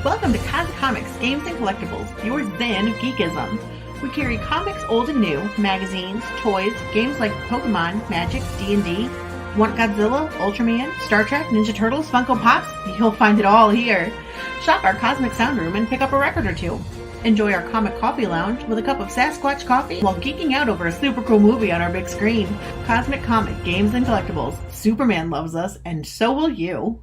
Welcome to Cosmic Comics, Games and Collectibles, your zen of geekism. We carry comics old and new, magazines, toys, games like Pokemon, Magic, D&D. Want Godzilla, Ultraman, Star Trek, Ninja Turtles, Funko Pops? You'll find it all here. Shop our Cosmic Sound Room and pick up a record or two. Enjoy our Comic Coffee Lounge with a cup of Sasquatch coffee while geeking out over a super cool movie on our big screen. Cosmic Comic, Games and Collectibles. Superman loves us, and so will you.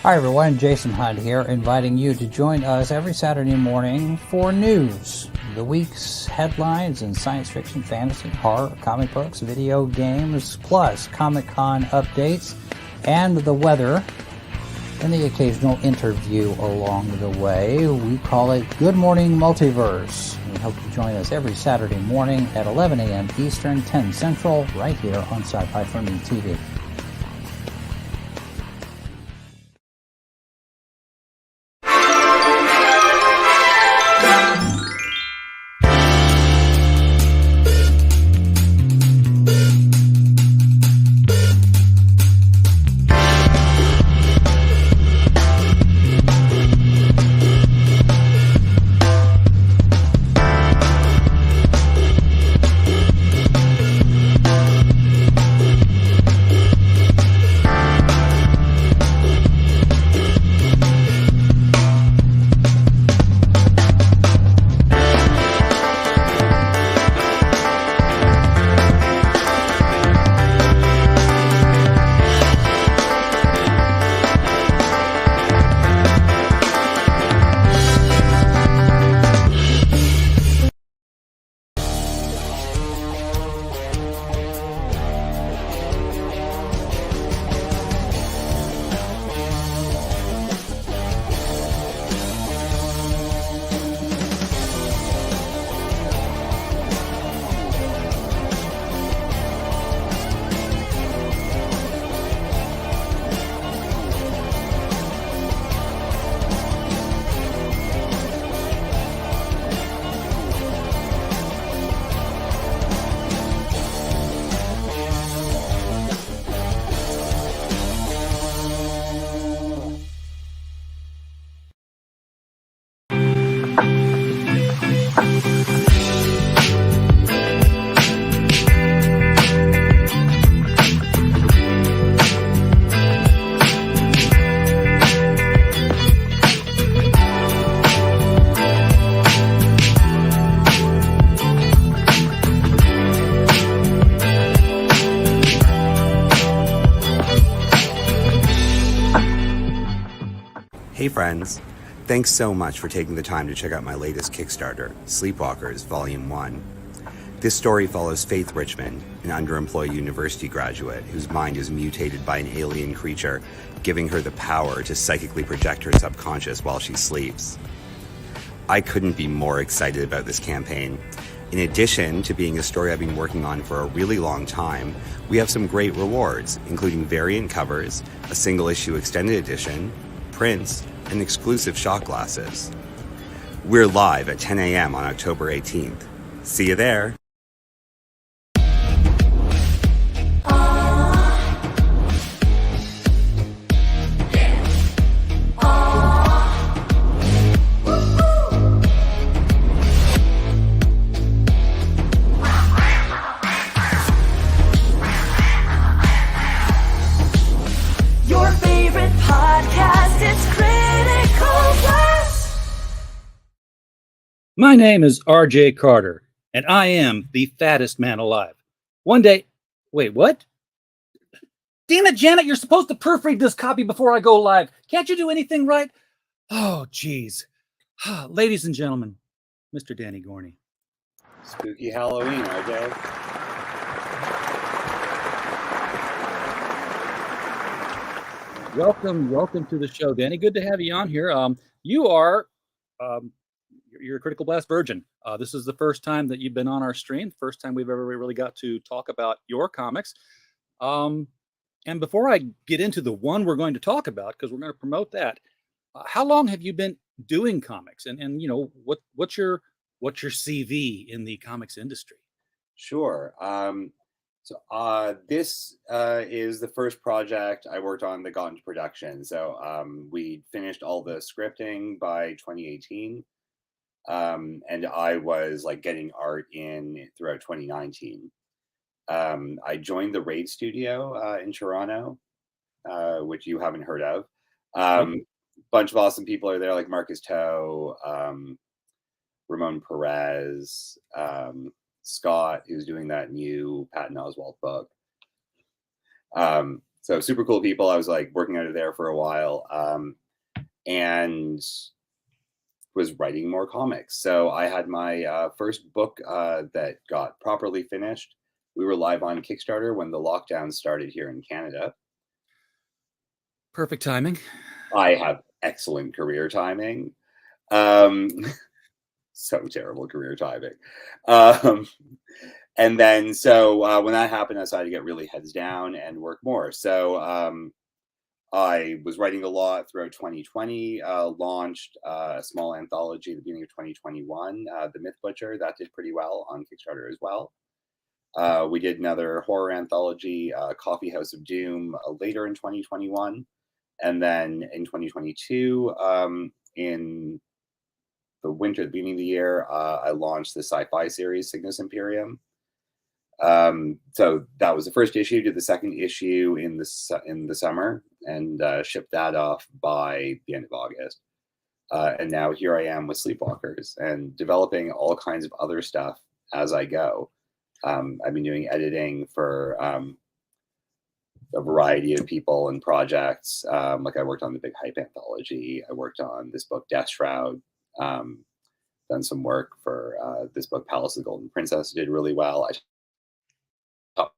Hi everyone, Jason Hunt here, inviting you to join us every Saturday morning for news. The week's headlines in science fiction, fantasy, horror, comic books, video games, plus Comic-Con updates and the weather, and the occasional interview along the way. We call it Good Morning Multiverse. We hope you join us every Saturday morning at 11 a.m. Eastern, 10 Central, right here on Sci-Fi For Me TV. Hey friends, thanks so much for taking the time to check out my latest Kickstarter, SLEEPWALKERS Volume 1. This story follows Faith Richmond, an underemployed university graduate whose mind is mutated by an alien creature, giving her the power to psychically project her subconscious while she sleeps. I couldn't be more excited about this campaign. In addition to being a story I've been working on for a really long time, we have some great rewards, including variant covers, a single issue extended edition, prints, and exclusive shot glasses. We're live at 10 a.m. on October 18th. See you there! Your favorite podcast, it's Critical Blast. My name is R.J. Carter, and I am the fattest man alive. One day, wait, what? Damn it, Janet, you're supposed to proofread this copy before I go live. Can't you do anything right? Oh, geez. Ladies and gentlemen, Mr. Danny Gorny. Spooky Halloween, RJ. Welcome to the show, Danny. Good to have you on here. You are you're a Critical Blast virgin. This is the first time that you've been on our stream. First time we've ever really got to talk about your comics. And before I get into the one we're going to talk about, because we're going to promote that, how long have you been doing comics? And you know what's your CV in the comics industry? Sure. This is the first project I worked on that got into production. So we finished all the scripting by 2018. And I was like getting art in throughout 2019. I joined the Raid Studio in Toronto, which you haven't heard of. Bunch of awesome people are there, like Marcus Toe, Ramon Perez, Scott, who's doing that new Patton Oswalt book. So super cool people. I was like working out of there for a while, and was writing more comics. So I had my first book that got properly finished. We were live on Kickstarter when the lockdown started here in Canada. Perfect timing. I have excellent career timing. So terrible career timing. And then, so when that happened, I decided to get really heads down and work more. So I was writing a lot throughout 2020, launched a small anthology at the beginning of 2021, The Myth Butcher. That did pretty well on Kickstarter as well. We did another horror anthology, Coffee House of Doom, later in 2021. And then in 2022, in the winter, the beginning of the year, I launched the sci-fi series, Cygnus Imperium. So that was the first issue. Did the second issue in the summer and shipped that off by the end of August. And now here I am with Sleepwalkers and developing all kinds of other stuff as I go. I've been doing editing for a variety of people and projects. Like I worked on the Big Hype anthology. I worked on this book, Death Shroud. Done some work for this book, Palace of the Golden Princess. Did really well. I taught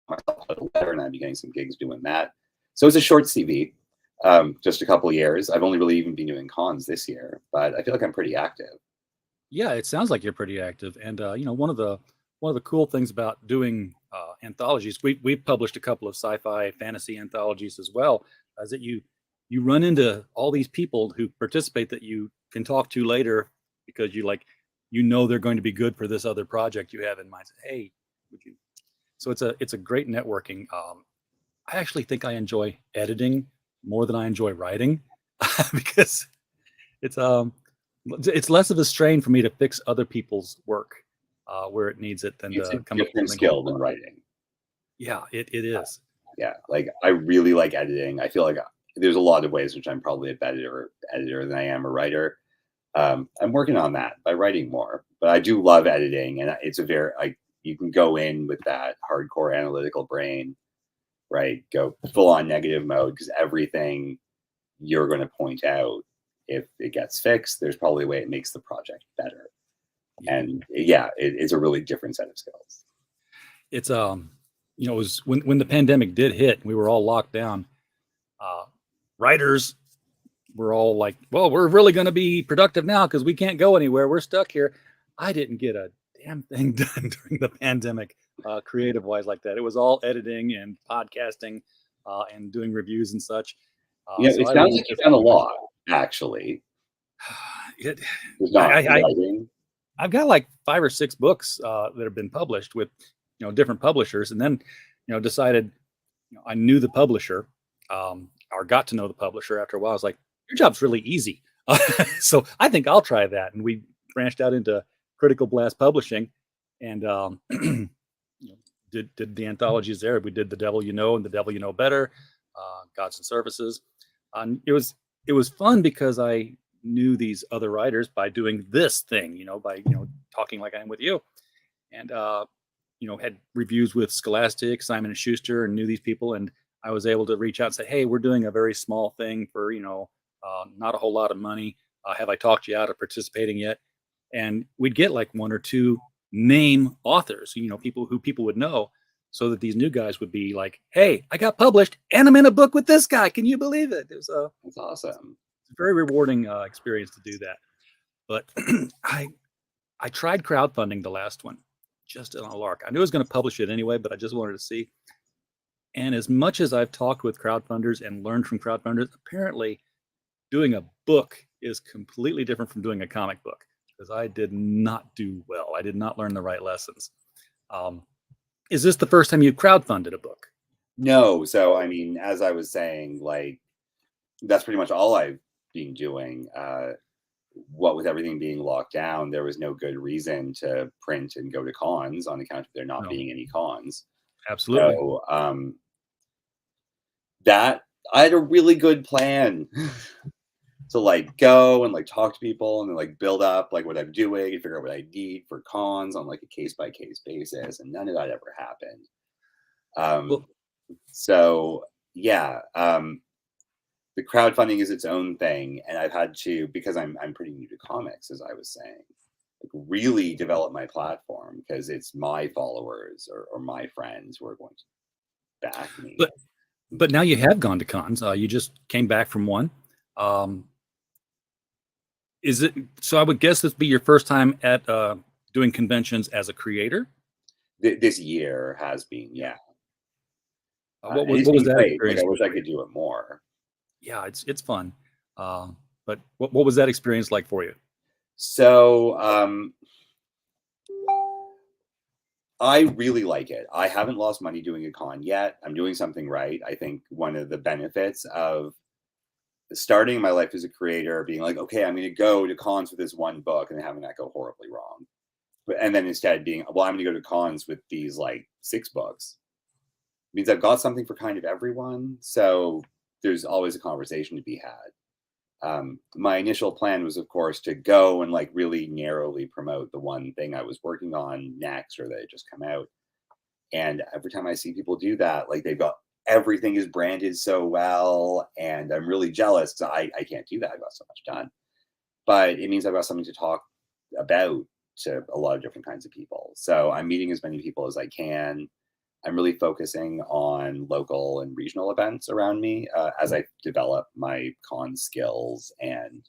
myself how to letter, and I've been getting some gigs doing that. So it's a short CV, just a couple of years. I've only really even been doing cons this year, but I feel like I'm pretty active. Yeah, it sounds like you're pretty active. And you know, one of the cool things about doing anthologies, we've published a couple of sci-fi fantasy anthologies as well, is that you run into all these people who participate that you can talk to later because you know they're going to be good for this other project you have in mind. Hey, would you? So it's a great networking. I actually think I enjoy editing more than I enjoy writing because it's less of a strain for me to fix other people's work where it needs it than It's to a come up with different something. skill than writing. Yeah, it is. Yeah, like I really like editing. I feel like there's a lot of ways which I'm probably a better editor than I am a writer. I'm working on that by writing more, but I do love editing, and it's you can go in with that hardcore analytical brain, right? Go full on negative mode because everything you're going to point out, if it gets fixed, there's probably a way it makes the project better. And yeah, it's a really different set of skills. It's you know, it was when the pandemic did hit, we were all locked down. Writers were all like, well, we're really going to be productive now because we can't go anywhere. We're stuck here. I didn't get a damn thing done during the pandemic, creative wise like that. It was all editing and podcasting and doing reviews and such. Yeah, so it sounds like you've done a lot, actually. I've got like 5 or 6 books that have been published with, you know, different publishers, and then, you know, decided, you know, I knew the publisher, or got to know the publisher after a while. I was like, your job's really easy. So I think I'll try that. And we branched out into Critical Blast Publishing and you know, did the anthologies there. We did The Devil You Know and The Devil You Know Better, Gods and Services. It was fun because I knew these other writers by doing this thing, you know, by, you know, talking like I am with you. And, you know, had reviews with Scholastic, Simon & Schuster, and knew these people. And I was able to reach out and say, hey, we're doing a very small thing for, not a whole lot of money. Have I talked you out of participating yet? And we'd get like one or two name authors, people who people would know, so that these new guys would be like, hey, I got published and I'm in a book with this guy. Can you believe it? It was That's awesome. a very rewarding experience to do that. But I tried crowdfunding the last one, just on a lark. I knew I was going to publish it anyway, but I just wanted to see. And as much as I've talked with crowdfunders and learned from crowdfunders, apparently doing a book is completely different from doing a comic book, because I did not do well. I did not learn the right lessons. Is this the first time you crowdfunded a book? No. So, I mean, as I was saying, like, that's pretty much all I've been doing. What with everything being locked down, there was no good reason to print and go to cons on account of there not being any cons. Absolutely. So, that I had a really good plan to like go and like talk to people and then like build up like what I'm doing and figure out what I need for cons on like a case by case basis, and none of that ever happened. Well, So yeah, the crowdfunding is its own thing, and I've had to, because I'm pretty new to comics, as I was saying, like really develop my platform, because it's my followers or my friends who are going to back me. But now you have gone to cons. You just came back from one. Is it so? I would guess this be your first time at doing conventions as a creator. This year has been, yeah. What It's was been that great. experience? Like, I wish I could do it more. Yeah, it's fun. But what was that experience like for you? So I really like it. I haven't lost money doing a con yet. I'm doing something right. I think one of the benefits of starting my life as a creator, being like, okay, I'm going to go to cons with this one book, and then having that go horribly wrong. And then instead being, well, I'm going to go to cons with these like 6 books, means I've got something for kind of everyone. So there's always a conversation to be had. My initial plan was, of course, to go and like really narrowly promote the one thing I was working on next, or that had just come out. And every time I see people do that, like they've got everything is branded so well, and I'm really jealous because I can't do that. I've got so much done, but it means I've got something to talk about to a lot of different kinds of people. So I'm meeting as many people as I can. I'm really focusing on local and regional events around me as I develop my con skills and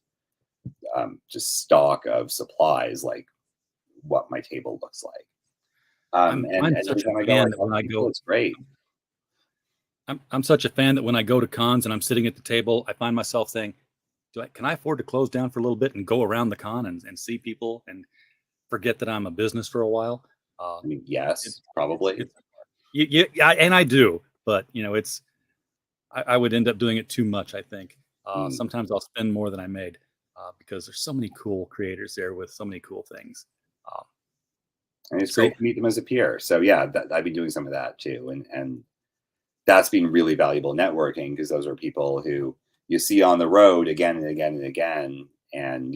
just stock of supplies, like what my table looks like. I'm And such every time a I go, fan I that tell when I people go, it's great. I'm such a fan that when I go to cons and I'm sitting at the table, I find myself saying, can I afford to close down for a little bit and go around the con and see people and forget that I'm a business for a while? I mean, yes, It's probably. and I do, but I would end up doing it too much. I think sometimes I'll spend more than I made because there's so many cool creators there with so many cool things. And it's So- great to meet them as a peer. So yeah, I've been doing some of that too, and that's been really valuable networking, because those are people who you see on the road again and again and again, and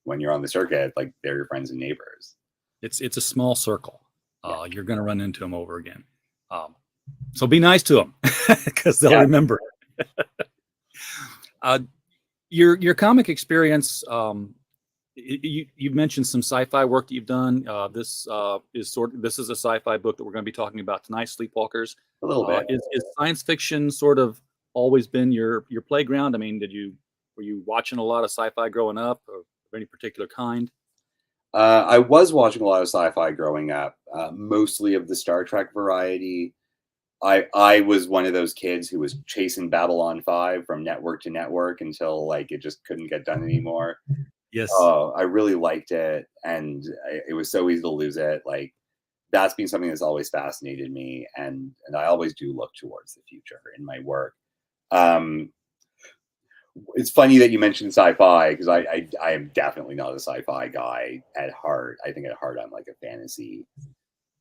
when you're on the circuit, like they're your friends and neighbors. It's a small circle. You're going to run into them over again. So be nice to them because they'll remember. Your comic experience. You've mentioned some sci-fi work that you've done. This is a sci-fi book that we're going to be talking about tonight. Sleepwalkers. A little bit. Is science fiction sort of always been your playground? I mean, were you watching a lot of sci-fi growing up, or of any particular kind? I was watching a lot of sci-fi growing up, mostly of the Star Trek variety. I was one of those kids who was chasing Babylon 5 from network to network until like it just couldn't get done anymore. Yes. I really liked it, and it was so easy to lose it. Like that's been something that's always fascinated me, and I always do look towards the future in my work. It's funny that you mentioned sci-fi, because I am definitely not a sci-fi guy at heart. I think at heart I'm like a fantasy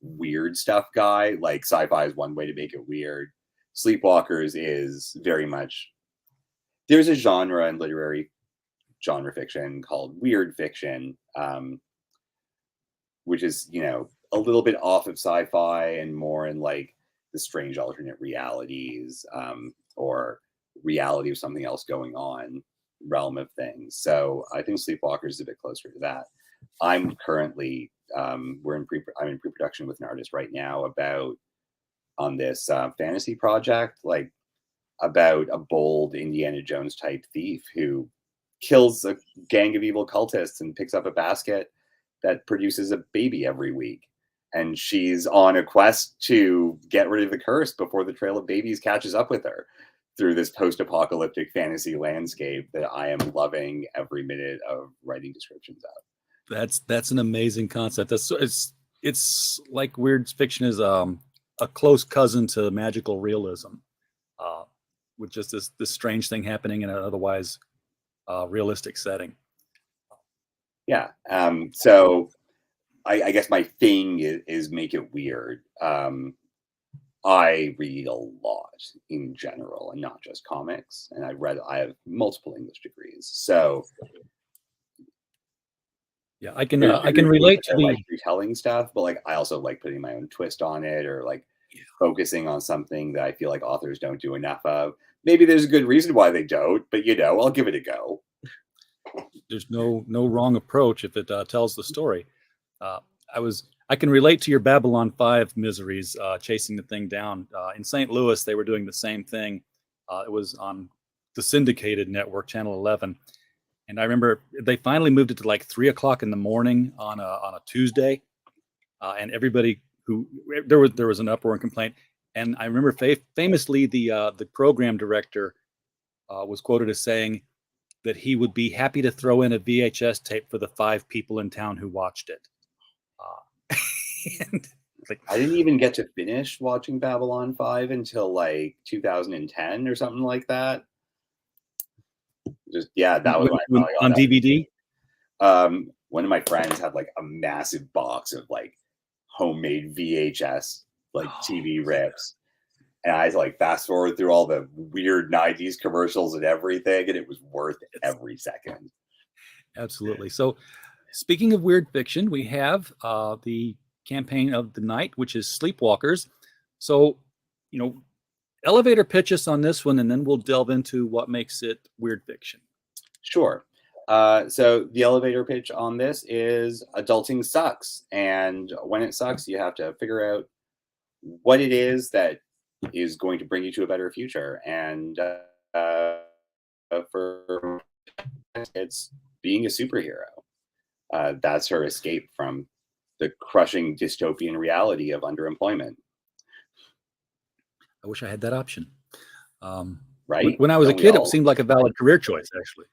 weird stuff guy. Like sci-fi is one way to make it weird. Sleepwalkers is very much, there's a genre in literary genre fiction called weird fiction, which is a little bit off of sci-fi and more in like the strange alternate realities, or reality of something else going on realm of things. So I think Sleepwalkers is a bit closer to that. I'm currently I'm in pre-production with an artist right now on this fantasy project, like about a bold Indiana Jones type thief who kills a gang of evil cultists and picks up a basket that produces a baby every week. And she's on a quest to get rid of the curse before the trail of babies catches up with her through this post-apocalyptic fantasy landscape that I am loving every minute of writing descriptions of. That's an amazing concept. It's like weird fiction is a close cousin to magical realism, with just this strange thing happening in an otherwise realistic setting. Yeah. So I guess my thing is make it weird. I read a lot in general and not just comics. And I have multiple English degrees. So yeah, I can relate to like retelling stuff, but like I also like putting my own twist on it, or like focusing on something that I feel like authors don't do enough of. Maybe there's a good reason why they don't, but I'll give it a go. There's no wrong approach if it tells the story. I can relate to your Babylon 5 miseries, chasing the thing down. In St. Louis, they were doing the same thing. It was on the syndicated network, Channel 11. And I remember they finally moved it to like 3:00 in the morning on a Tuesday. And everybody there was an uproar and complaint. And I remember famously the program director was quoted as saying that he would be happy to throw in a VHS tape for the 5 people in town who watched it. And I didn't even get to finish watching Babylon 5 until like 2010 or something like that. That was when I on DVD. One of my friends had like a massive box of like homemade VHS like TV rips, and I like fast forward through all the weird 90s commercials and everything, and it was worth every second. Absolutely. So speaking of weird fiction, we have the campaign of the night, which is Sleepwalkers. So, elevator pitch us on this one, and then we'll delve into what makes it weird fiction. Sure. So the elevator pitch on this is adulting sucks. And when it sucks, you have to figure out what it is that is going to bring you to a better future. And for it's being a superhero. That's her escape from the crushing dystopian reality of underemployment. I wish I had that option. Right? When I was a kid, it seemed like a valid career choice, actually.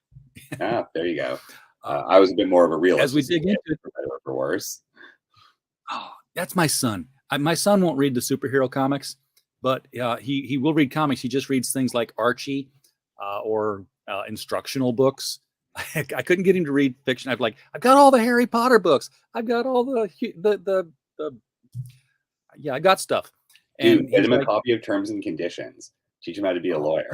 There you go. I was a bit more of a realist. As we dig into it, for better or for worse. Oh, that's my son. My son won't read the superhero comics, but he will read comics. He just reads things like Archie or instructional books. I couldn't get him to read fiction. I've got all the Harry Potter books. I've got all the I got stuff. And get him a copy of Terms and Conditions. Teach him how to be a lawyer.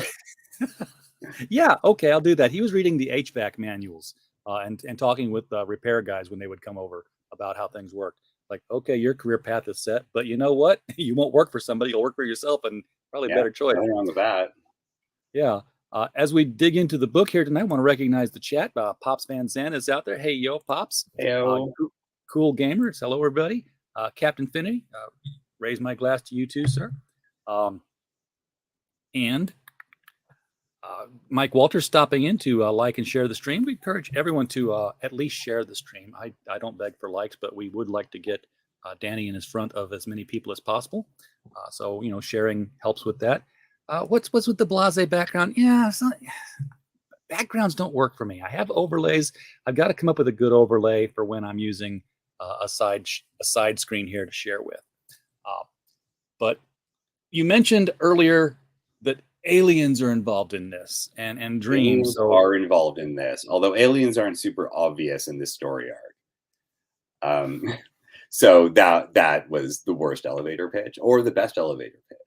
Yeah, okay, I'll do that. He was reading the HVAC manuals and talking with repair guys when they would come over about how things work. Like, okay, your career path is set, but you know what? You won't work for somebody. You'll work for yourself, and probably a better choice. Nothing wrong with that. Yeah. As we dig into the book here tonight, I want to recognize the chat. Pops Van Zandt is out there. Hey, yo, Pops. Heyo. Cool Gamers. Hello, everybody. Captain Finney, raise my glass to you too, sir. And Mike Walters stopping in to like and share the stream. We encourage everyone to at least share the stream. I don't beg for likes, but we would like to get Danny in his front of as many people as possible. So, sharing helps with that. What's with the blase background? Yeah, backgrounds don't work for me. I have overlays. I've got to come up with a good overlay for when I'm using a side screen here to share with. But you mentioned earlier that aliens are involved in this and dreams are involved in this, although aliens aren't super obvious in this story arc. So that was the worst elevator pitch or the best elevator pitch.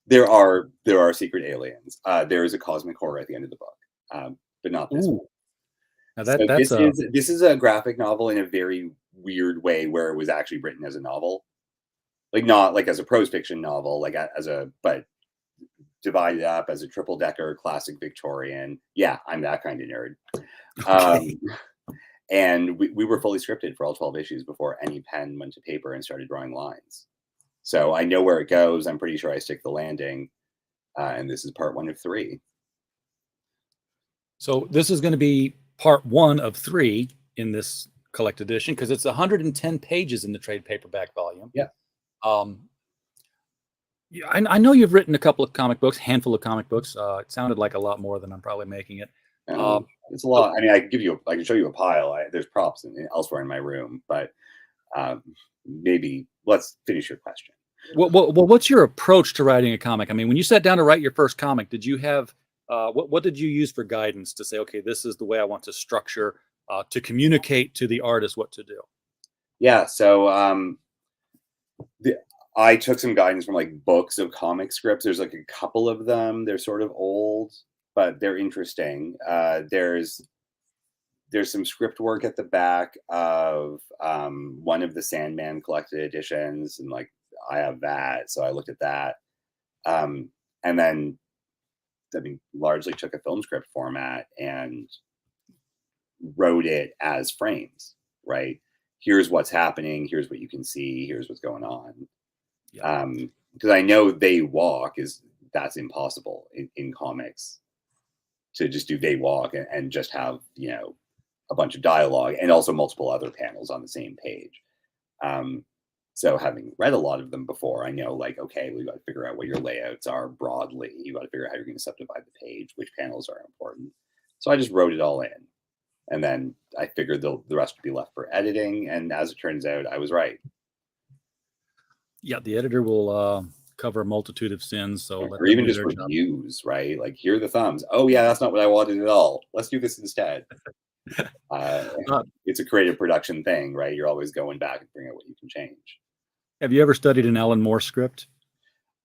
There are secret aliens. There is a cosmic horror at the end of the book, but not this one. Now this is a graphic novel in a very weird way where it was actually written as a novel. like not like as a prose fiction novel, like but divided up as a triple decker classic Victorian. Yeah, I'm that kind of nerd. Okay. And we were fully scripted for all 12 issues before any pen went to paper and started drawing lines. So I know where it goes. I'm pretty sure I stick the landing. And this is part 1 of 3. So this is going to be part 1 of 3 in this collected edition because it's 110 pages in the trade paperback volume. Yeah. Yeah, I know you've written a couple of comic books, handful of comic books. It sounded like a lot more than I'm probably making it. It's a lot. I mean, I can show you a pile. There's props elsewhere in my room, but maybe let's finish your question. Well, what's your approach to writing a comic? I mean, when you sat down to write your first comic, did you have what did you use for guidance to say, okay, this is the way I want to structure to communicate to the artist what to do? Yeah, so I took some guidance from like books of comic scripts. There's like a couple of them. They're sort of old, but they're interesting. There's some script work at the back of one of the Sandman collected editions, and like I have that, so I looked at that, and then I mean largely took a film script format and wrote it as frames. Right, here's what's happening. Here's what you can see. Here's what's going on. Yeah. Because I know they walk that's impossible in comics to just do they walk and just have, you know, a bunch of dialogue and also multiple other panels on the same page. So having read a lot of them before, I know like, okay, we got to figure out what your layouts are broadly. You got to figure out how you're going to subdivide the page, which panels are important. So I just wrote it all in. And then I figured the rest would be left for editing. And as it turns out, I was right. Yeah, the editor will cover a multitude of sins. So or even just reviews, right? Like, here are the thumbs. Oh, yeah, that's not what I wanted at all. Let's do this instead. It's a creative production thing, right? You're always going back and figuring out what you can change. Have you ever studied an Alan Moore script?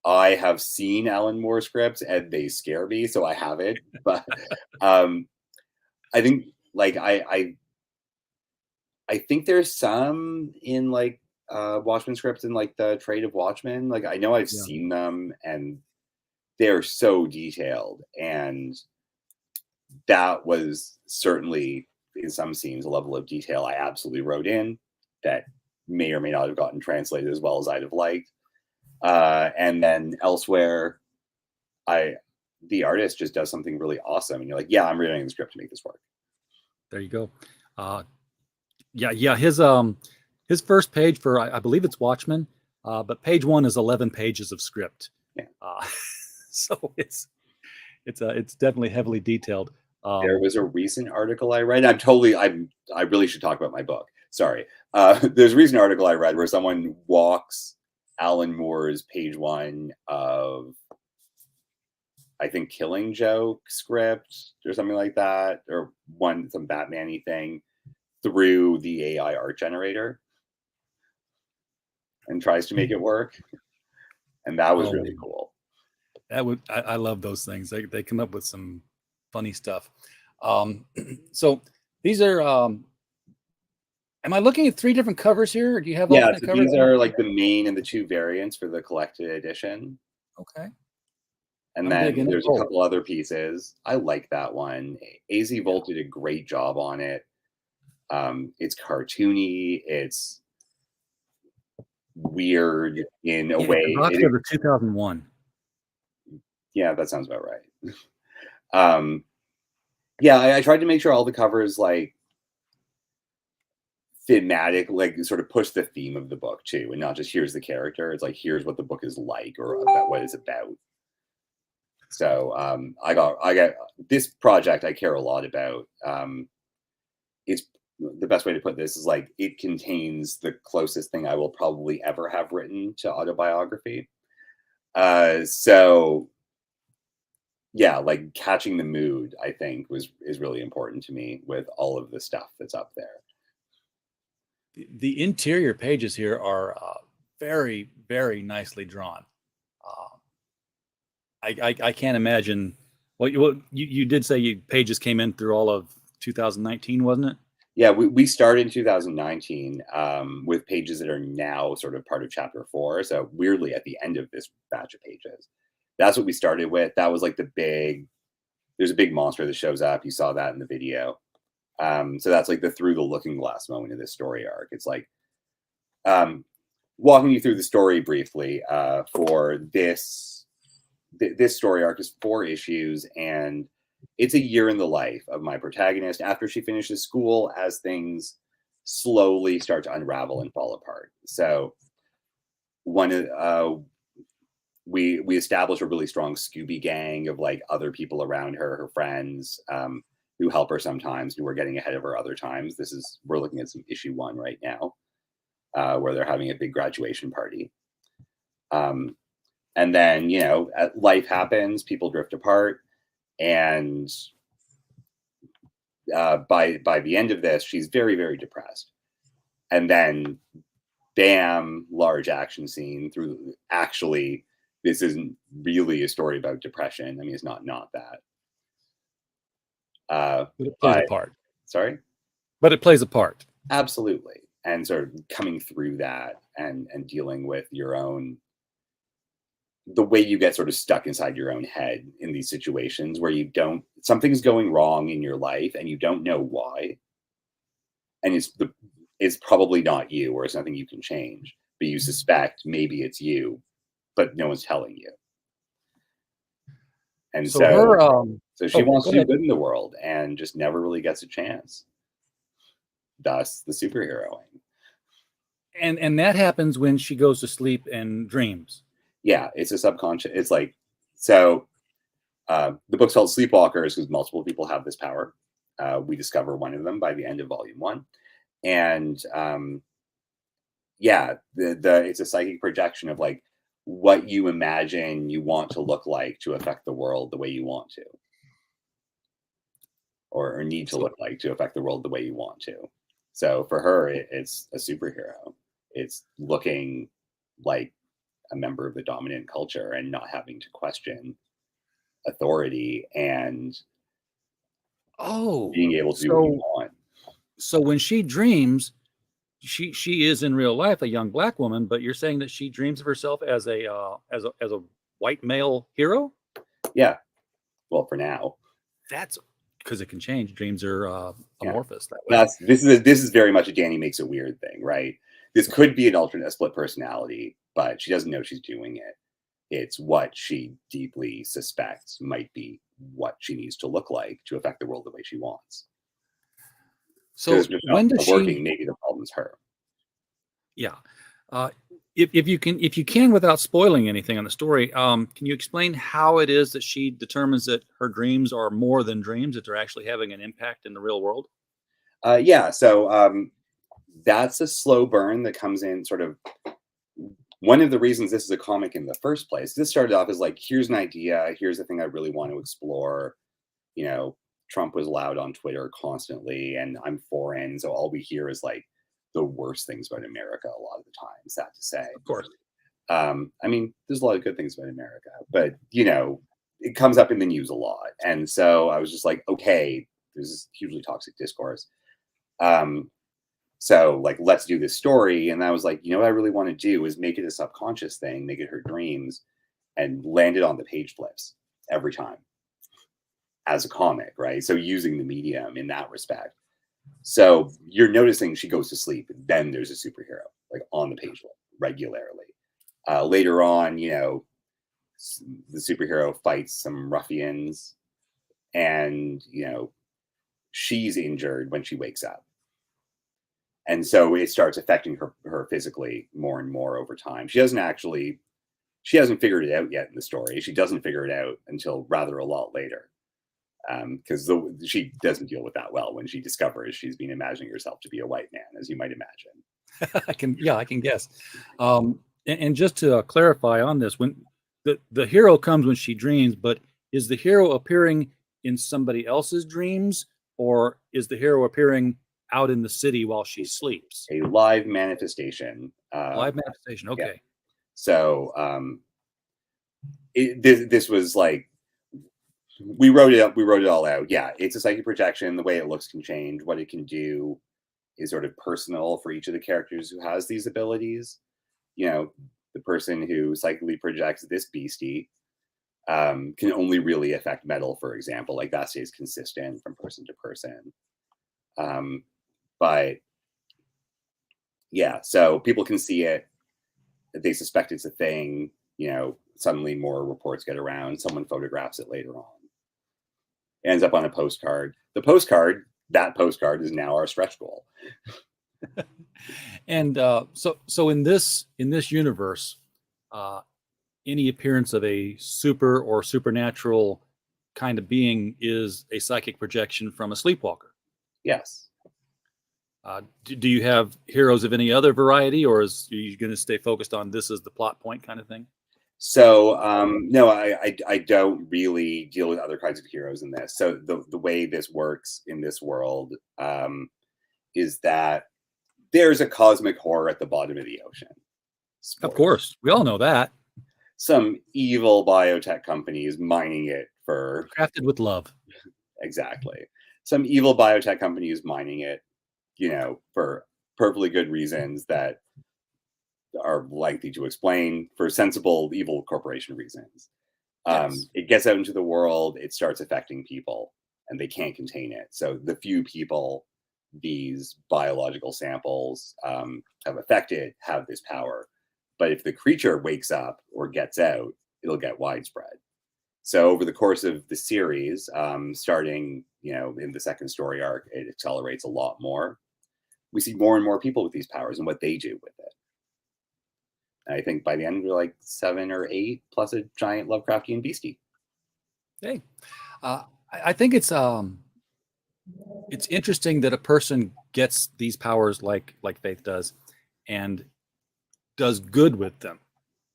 I have seen Alan Moore scripts and they scare me, so I haven't. But I think like I think there's some in like Watchmen scripts in like the Trade of Watchmen. Like I know I've seen them and they're so detailed, and that was certainly in some scenes a level of detail I absolutely wrote in that may or may not have gotten translated as well as I'd have liked. And then elsewhere, the artist just does something really awesome, and you're like, yeah, I'm rewriting the script to make this work. There you go. Yeah. His first page for I believe it's Watchmen, but page 1 is 11 pages of script. Yeah. So it's definitely heavily detailed. There was a recent article I read. I really should talk about my book. Sorry. There's a recent article I read where someone walks Alan Moore's page 1 of, I think, Killing Joke script or something like that, or some Batman-y thing through the AI art generator and tries to make it work. And that was really cool. I love those things. They come up with some funny stuff. So these are, am I looking at 3 different covers here? Or do you have so covers? These are like the main and the 2 variants for the collected edition. Okay. And then there's a couple other pieces. I like that one. AZ Volt did a great job on it. It's cartoony. It's weird in a way. October 2001. Yeah, that sounds about right. I tried to make sure all the covers like thematic, like sort of push the theme of the book too, and not just here's the character. It's like here's what the book is like or about what it's about. So I got this project I care a lot about. It's the best way to put this is like it contains the closest thing I will probably ever have written to autobiography. So yeah, like catching the mood, I think is really important to me with all of the stuff that's up there. The interior pages here are very, very nicely drawn. I can't imagine. Well, you did say pages came in through all of 2019, wasn't it? Yeah, we started in 2019 with pages that are now sort of part of chapter 4. So weirdly, at the end of this batch of pages, that's what we started with. That was like there's a big monster that shows up. You saw that in the video. So that's like the through the looking glass moment of this story arc. It's like walking you through the story briefly for this story arc is 4 issues, and it's a year in the life of my protagonist after she finishes school as things slowly start to unravel and fall apart. So we establish a really strong Scooby gang of like other people around her, her friends, who help her sometimes, who are getting ahead of her other times. We're looking at some issue 1 right now, where they're having a big graduation party. And then, life happens, people drift apart. And by the end of this, she's very, very depressed. And then, bam, large action scene through. Actually, this isn't really a story about depression. I mean, it's not that. But it plays a part. Sorry? But it plays a part. Absolutely. And sort of coming through that and dealing with your own, the way you get sort of stuck inside your own head in these situations where something's going wrong in your life and you don't know why. And it's probably not you, or it's nothing you can change, but you suspect maybe it's you, but no one's telling you. And so she wants to do good in the world and just never really gets a chance. Thus the superheroing. And that happens when she goes to sleep and dreams. Yeah, it's a subconscious. It's like, so the book's called Sleepwalkers because multiple people have this power. We discover one of them by the end of volume 1. And it's a psychic projection of like what you imagine you want to look like to affect the world the way you want to. Or need to look like to affect the world the way you want to. So for her, it's a superhero. It's looking like a member of the dominant culture and not having to question authority and being able to do what you want. So when she dreams, she is in real life a young black woman, but you're saying that she dreams of herself as a white male hero? Yeah. Well, for now. That's because it can change. Dreams are amorphous that way. This is very much a Danny makes it weird thing, right? This could be an alternate split personality, but she doesn't know she's doing it. It's what she deeply suspects might be what she needs to look like to affect the world the way she wants. So when does working? Maybe the problem's her. Yeah. If you can, without spoiling anything on the story, can you explain how it is that she determines that her dreams are more than dreams, that they're actually having an impact in the real world? So that's a slow burn that comes in sort of. One of the reasons this is a comic in the first place, this started off as like, here's an idea, here's the thing I really want to explore. Trump was loud on Twitter constantly, and I'm foreign, so all we hear is like the worst things about America a lot of the time, sad to say. Of course. I mean, there's a lot of good things about America, but it comes up in the news a lot. And so I was just like, okay, there's this hugely toxic discourse. So like, let's do this story. And I was like, what I really want to do is make it a subconscious thing, make it her dreams, and land it on the page flips every time as a comic, right? So using the medium in that respect. So you're noticing she goes to sleep, and then there's a superhero like on the page flip regularly. Later on, the superhero fights some ruffians, and she's injured when she wakes up. And so it starts affecting her physically more and more over time. She hasn't figured it out yet in the story. She doesn't figure it out until rather a lot later. Because she doesn't deal with that well when she discovers she's been imagining herself to be a white man, as you might imagine. I can guess. And just to clarify on this, when the hero comes when she dreams, but is the hero appearing in somebody else's dreams, or is the hero appearing out in the city while she sleeps? A live manifestation. Live manifestation. Okay. Yeah. So this was like, we wrote it up. We wrote it all out. Yeah, it's a psychic projection. The way it looks can change. What it can do is sort of personal for each of the characters who has these abilities. You know, the person who psychically projects this beastie can only really affect metal, for example. Like that stays consistent from person to person. But yeah, so people can see it. They suspect it's a thing. You know, suddenly more reports get around. Someone photographs it later on. It ends up on a postcard. That postcard is now our stretch goal. And so in this universe, any appearance of a super or supernatural kind of being is a psychic projection from a sleepwalker. Yes. Do you have heroes of any other variety, or is you going to stay focused on this as the plot point kind of thing? So no, I don't really deal with other kinds of heroes in this. So the way this works in this world is that there's a cosmic horror at the bottom of the ocean. Of course, we all know that. Some evil biotech company is mining it for Crafted with love. Exactly. Some evil biotech company is mining it, you know, for perfectly good reasons that are likely to explain, for sensible evil corporation reasons. Yes. It gets out into the world, it starts affecting people, and they can't contain it. So the few people these biological samples have affected have this power. But if the creature wakes up or gets out, it'll get widespread. So over the course of the series, starting, you know, in the second story arc, it accelerates a lot more. We see more and more people with these powers and what they do with it. And I think by the end, we're like 7 or 8 plus a giant Lovecraftian beastie. Hey, I think it's interesting that a person gets these powers like Faith does, and does good with them,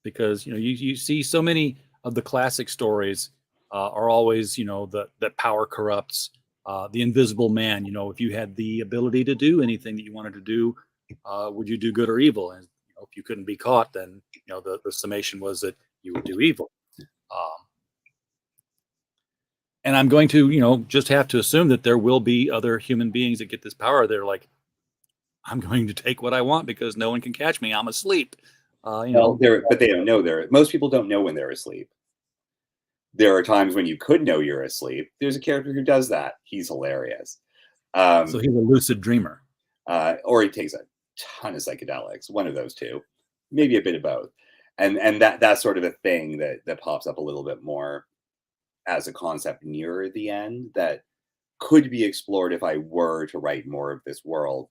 because you see so many of the classic stories are always that power corrupts. The Invisible Man, if you had the ability to do anything that you wanted to do, would you do good or evil? And if you couldn't be caught, then the summation was that you would do evil. And I'm going to just have to assume that there will be other human beings that get this power. They're like, I'm going to take what I want because no one can catch me. I'm asleep. But they don't know most people don't know when they're asleep. There are times when you could know you're asleep. There's a character who does that. He's hilarious. So he's a lucid dreamer. Or he takes a ton of psychedelics. One of those two. Maybe a bit of both. And that's sort of a thing that pops up a little bit more as a concept nearer the end that could be explored if I were to write more of this world.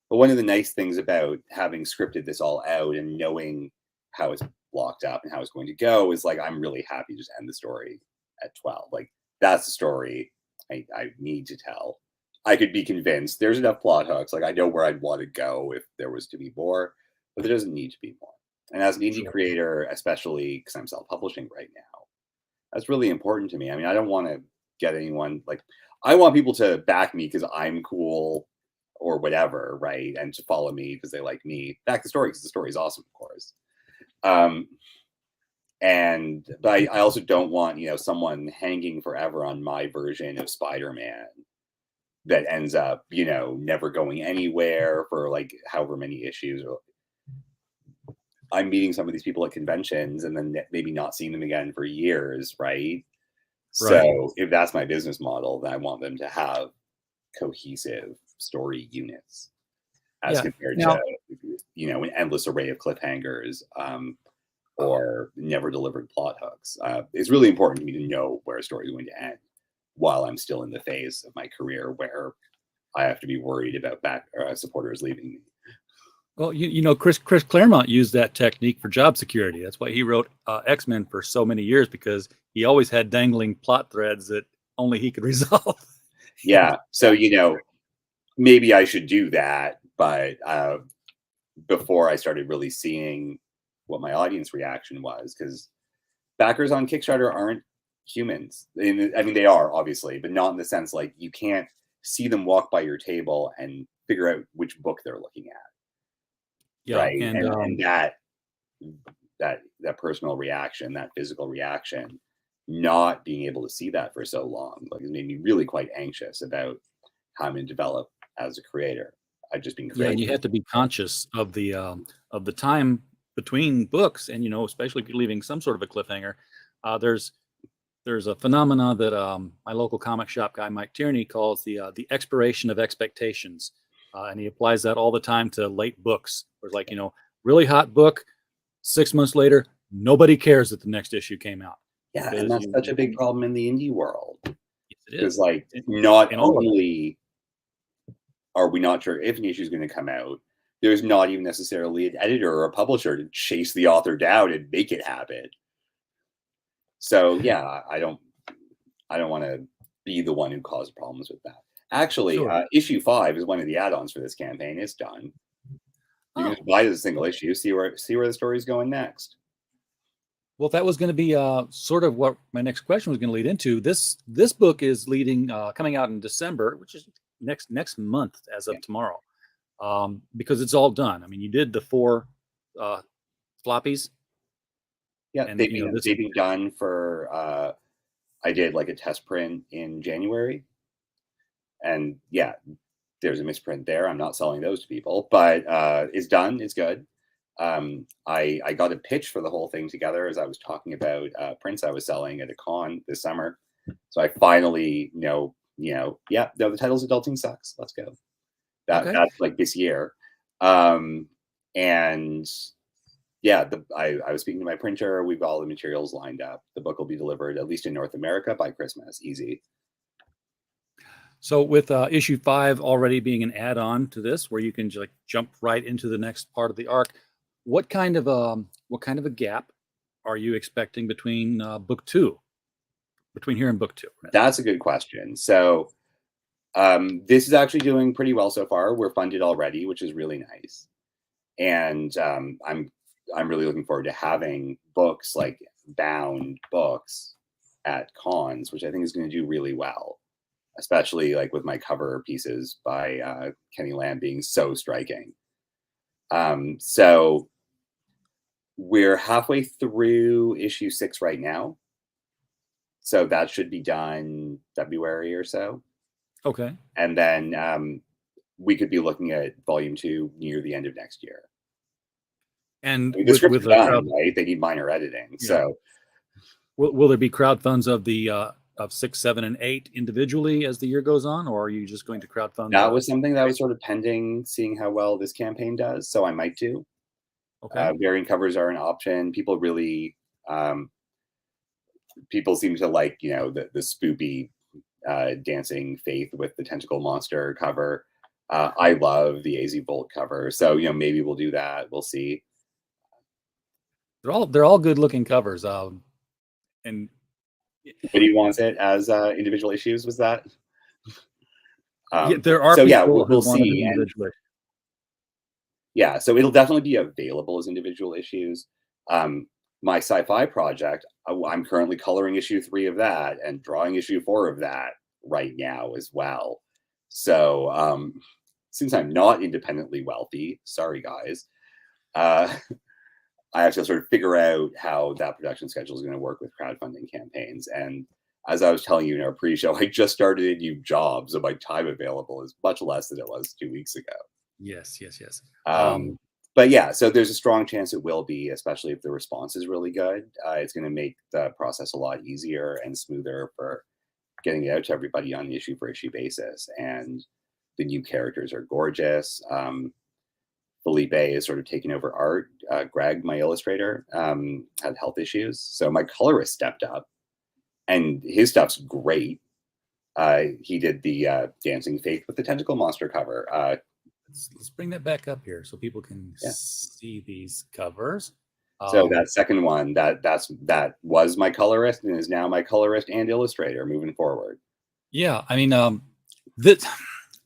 But one of the nice things about having scripted this all out and knowing how it's locked up and how it's going to go is like, I'm really happy to just end the story at 12. Like, that's the story I need to tell. I could be convinced there's enough plot hooks. Like, I know where I'd want to go if there was to be more, but there doesn't need to be more. And as an indie creator, especially because I'm self-publishing right now, that's really important to me. I mean, I don't want to get anyone, like, I want people to back me because I'm cool or whatever, right? And to follow me because they like me. Back the story because the story is awesome, of course. But I also don't want, someone hanging forever on my version of Spider-Man that ends up, never going anywhere for like however many issues. Or I'm meeting some of these people at conventions and then maybe not seeing them again for years, right? So if that's my business model, then I want them to have cohesive story units as compared to, an endless array of cliffhangers or never delivered plot hooks. It's really important to me to know where a story is going to end while I'm still in the phase of my career where I have to be worried about supporters leaving me. Well, Chris Claremont used that technique for job security. That's why he wrote X-Men for so many years, because he always had dangling plot threads that only he could resolve. Yeah. So, maybe I should do that. But before I started really seeing what my audience reaction was, because backers on Kickstarter aren't humans. I mean, they are, obviously, but not in the sense like you can't see them walk by your table and figure out which book they're looking at. Yeah, right. and that personal reaction, that physical reaction, not being able to see that for so long, like, it made me really quite anxious about how I'm going to develop as a creator. I've just been Yeah, creating. and you have to be conscious of the time between books, and especially if you're leaving some sort of a cliffhanger. There's a phenomena that my local comic shop guy Mike Tierney calls the expiration of expectations, and he applies that all the time to late books. Where it's like, really hot book, 6 months later, nobody cares that the next issue came out. Yeah, Because and that's such a big problem in the indie world. Yes, it Because is. like In- not in all of it. only are we not sure if an issue is going to come out, there's not even necessarily an editor or a publisher to chase the author down and make it happen. So yeah, I don't want to be the one who caused problems with that. Actually, Sure. issue 5 is one of the add-ons for this campaign. It's done. You can Oh, just buy the single issue, see where the story's going next. well, that was going to be sort of what my next question was going to lead into. This book is coming out in December, which is next month as of tomorrow, because it's all done. I mean, you did the 4 floppies. Yeah, And, they've been done for. I did like a test print in January, and yeah, there's a misprint there. I'm not selling those to people, but it's done. It's good. I got a pitch for the whole thing together as I was talking about prints I was selling at a con this summer. So I finally know, the title's Adulting Sucks. Let's go. Okay. That's like this year. And yeah, I was speaking to my printer. We've got all the materials lined up. The book will be delivered, at least in North America, by Christmas. Easy. So with issue 5 already being an add-on to this, where you can just jump right into the next part of the arc, what kind of a gap are you expecting between book 2, between here and book 2? That's a good question. So this is actually doing pretty well so far. We're funded already, which is really nice, and I'm really looking forward to having books like bound books at cons, which I think is going to do really well, especially like with my cover pieces by Kenny Lamb being so striking. So we're halfway through issue 6 right now. So that should be done February or so. Okay. And then we could be looking at volume 2 near the end of next year. And the script's with done, right? They need minor editing. Yeah. So will there be crowd funds of the of 6, 7, and 8 individually as the year goes on, or are you just going to crowd fund? that was something that was sort of pending, seeing how well this campaign does. So I might do. Okay. Variant covers are an option. People really, people seem to like, the spoopy dancing Faith with the tentacle monster cover. I love the AZ Bolt cover. So, maybe we'll do that. We'll see. They're all good looking covers. And Nobody wants it as individual issues. Was that? yeah, there are so people yeah, who we'll want to see. do And, individually. yeah, so it'll definitely be available as individual issues. My sci-fi project, I'm currently coloring issue 3 of that and drawing issue 4 of that right now as well. So since I'm not independently wealthy, sorry guys, I have to sort of figure out how that production schedule is going to work with crowdfunding campaigns. And as I was telling you in our pre-show, I just started a new job, so my time available is much less than it was 2 weeks ago. Yes. But yeah, so there's a strong chance it will be, especially if the response is really good. It's going to make the process a lot easier and smoother for getting it out to everybody on an issue for issue basis. And the new characters are gorgeous. Felipe is sort of taking over art. Greg, my illustrator, had health issues. So my colorist stepped up and his stuff's great. He did the Dancing Faith with the Tentacle Monster cover. Let's bring that back up here so people can see these covers. So that second one, that was my colorist and is now my colorist and illustrator moving forward. Yeah, I mean, that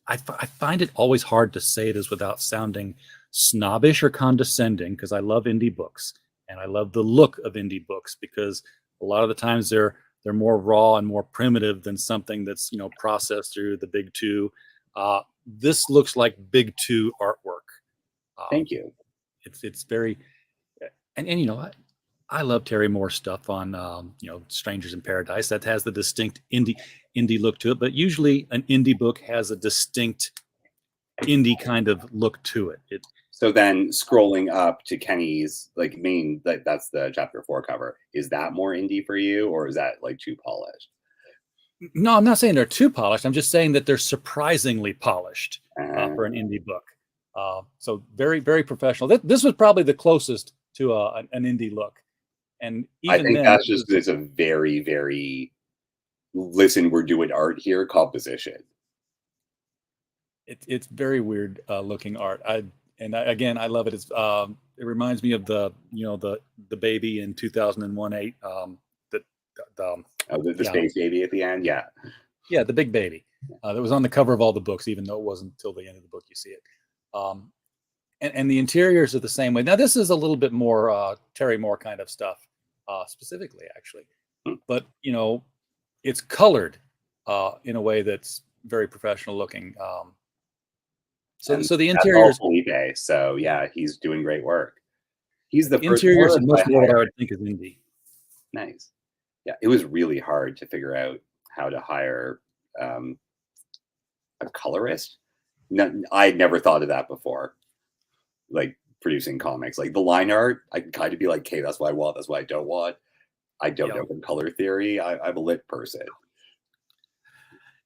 I find it always hard to say this without sounding snobbish or condescending, because I love indie books and I love the look of indie books, because a lot of the times they're more raw and more primitive than something that's processed through the big 2. This looks like big 2 artwork. Thank you. It's very, and I love Terry Moore's stuff on Strangers in Paradise. That has the distinct indie look to it, but usually an indie book has a distinct indie kind of look to it. So then scrolling up to Kenny's that's the chapter 4 cover. Is that more indie for you, or is that like too polished? No, I'm not saying they're too polished. I'm just saying that they're surprisingly polished for an indie book. So very, very professional. This was probably the closest to an indie look. And even I think then, that's just it's a very, very listen, we're doing art here composition. It's very weird looking art. Again, I love it. It reminds me of the baby in 2001-8. The space baby at the end, yeah, the big baby that was on the cover of all the books, even though it wasn't until the end of the book you see it. And the interiors are the same way. Now this is a little bit more Terry Moore kind of stuff, specifically actually, but it's colored in a way that's very professional looking. So the interiors, Felipe, so yeah, he's doing great work. He's the interiors are much more what I would think is indie. Nice. Yeah, it was really hard to figure out how to hire a colorist. No, I had never thought of that before. Like producing comics, like the line art, I can kind of be like, okay, that's what I want, that's what I don't want. I don't know from color theory. I'm a lit person.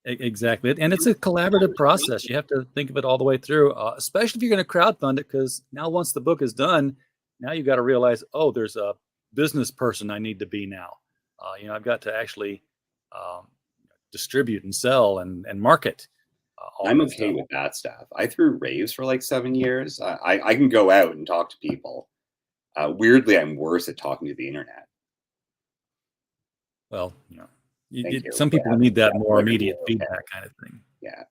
Exactly. And it's a collaborative process. You have to think of it all the way through, especially if you're going to crowdfund it, because now once the book is done, now you've got to realize, oh, there's a business person I need to be now. I've got to actually distribute and sell and market. I'm okay with that stuff. I threw raves for like 7 years. I can go out and talk to people. Weirdly, I'm worse at talking to the internet. Well, some people need that more immediate feedback kind of thing. Yeah.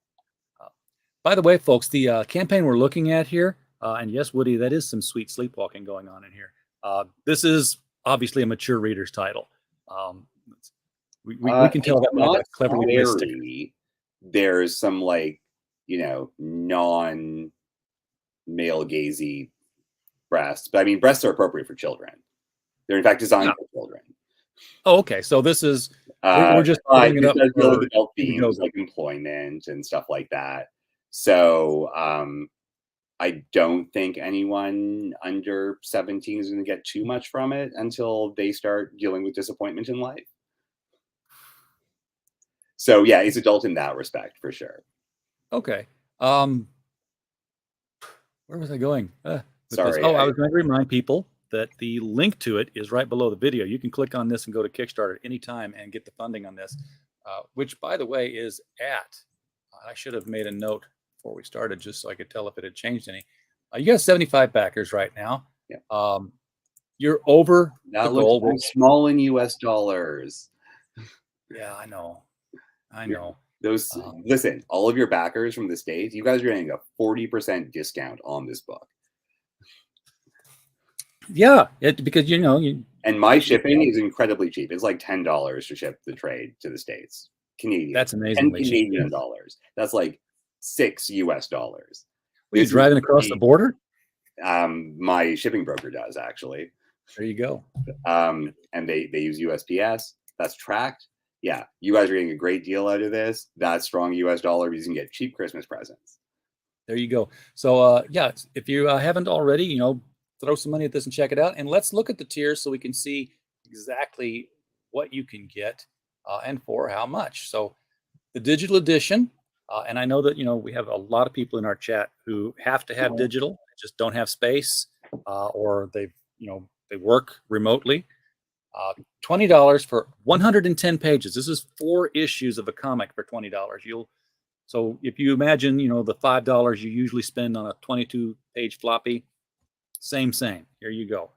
By the way, folks, the campaign we're looking at here, and yes, Woody, that is some sweet sleepwalking going on in here. This is obviously a mature reader's title. We can tell that by the cleverly placed sticker. There's some non-male gazy breasts, but I mean, breasts are appropriate for children. They're in fact designed for children. Oh, okay. So this is we're just putting it up for adult themes like employment and stuff like that. So I don't think anyone under 17 is going to get too much from it until they start dealing with disappointment in life. So yeah, it's adult in that respect for sure. Okay. Where was I going? Sorry. I was going to remind people that the link to it is right below the video. You can click on this and go to Kickstarter anytime and get the funding on this, which, by the way, is at, I should have made a note before we started just so I could tell if it had changed any. You got 75 backers right now. Yeah. You're over that the goal. Looks small in US dollars. Yeah, I know. Those listen, all of your backers from the States, you guys are getting a 40% discount on this book. Yeah, because and my shipping is incredibly cheap. It's like $10 to ship the trade to the States. Canadian. That's amazing. Canadian dollars. That's like $6 US. Are you driving across the border? My shipping broker does actually. There you go. And they use USPS. That's tracked. Yeah, you guys are getting a great deal out of this. That strong US dollar, you can get cheap Christmas presents. There you go. So yeah, if you haven't already, throw some money at this and check it out. And let's look at the tiers so we can see exactly what you can get and for how much. So the digital edition, and I know that, we have a lot of people in our chat who have to have digital, just don't have space, or they work remotely. $20 for 110 pages. This is 4 issues of a comic for $20. So if you imagine, the $5 you usually spend on a 22-page floppy, same. Here you go.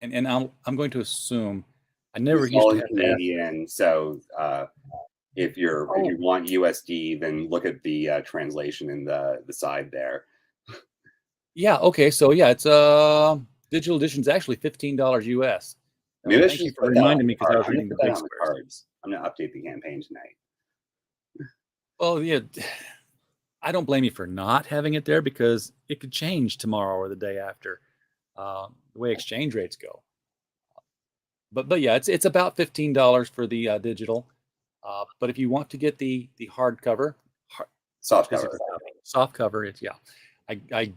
And I'm going to assume I never used to have Canadian. That. So if you want USD, then look at the translation in the side there. Yeah. Okay. So yeah, it's digital edition is actually $15 US. Maybe thank you for reminding me because I was reading the big cards. I'm going to update the campaign tonight. Well, yeah. I don't blame you for not having it there because it could change tomorrow or the day after, the way exchange rates go. But yeah, it's about $15 for the digital. But if you want to get the hardcover, soft cover, soft cover. It's I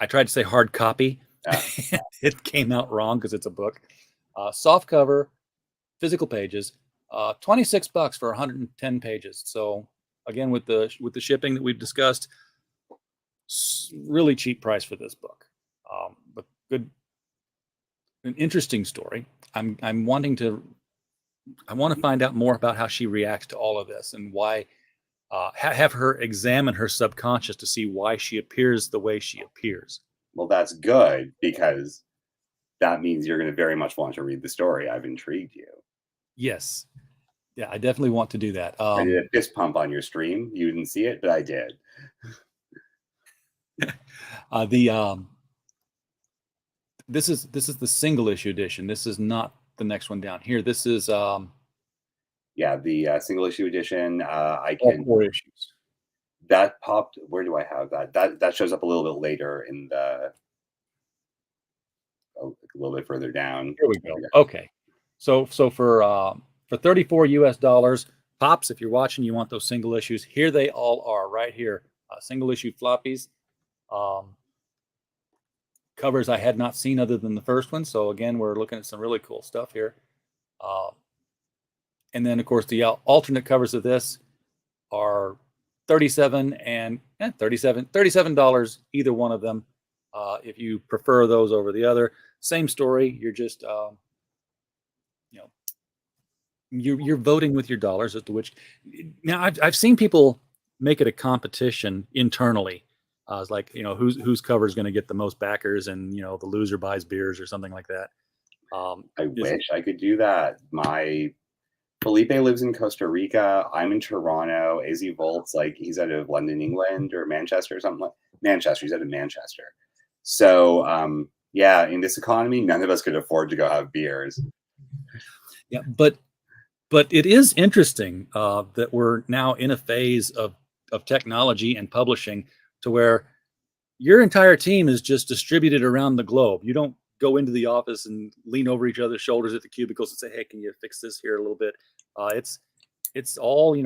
tried to say hard copy. It came out wrong because it's a book. Soft cover, physical pages, $26 for 110 pages. So again, with the shipping that we've discussed, really cheap price for this book. But good, an interesting story. I want to find out more about how she reacts to all of this and why. Have her examine her subconscious to see why she appears the way she appears. Well, that's good, because that means you're going to very much want to read the story. I've intrigued you. Yes. Yeah, I definitely want to do that. I did a fist pump on your stream. You didn't see it, but I did. This is the single issue edition. This is not the next one down here. This is yeah, the single issue edition. I can 4 issues. That popped. Where do I have that? That shows up a little bit later in the a little bit further down. Here we go. Okay, so for $34 US, Pops, if you're watching, you want those single issues. Here they all are, right here. Single issue floppies. Covers I had not seen other than the first one. So again, we're looking at some really cool stuff here. And then, of course, the alternate covers of this are $37 and $37, either one of them. If you prefer those over the other, same story. You're just, you're voting with your dollars as to which. Now, I've seen people make it a competition internally. It's like, whose cover is going to get the most backers, and the loser buys beers or something like that. I wish I could do that. Felipe lives in Costa Rica. I'm in Toronto. AZ Volt's he's out of London, England, or Manchester or something like Manchester. He's out of Manchester. So yeah, in this economy, none of us could afford to go have beers. Yeah, but it is interesting that we're now in a phase of technology and publishing to where your entire team is just distributed around the globe. You don't go into the office and lean over each other's shoulders at the cubicles and say, "Hey, can you fix this here a little bit?" It's all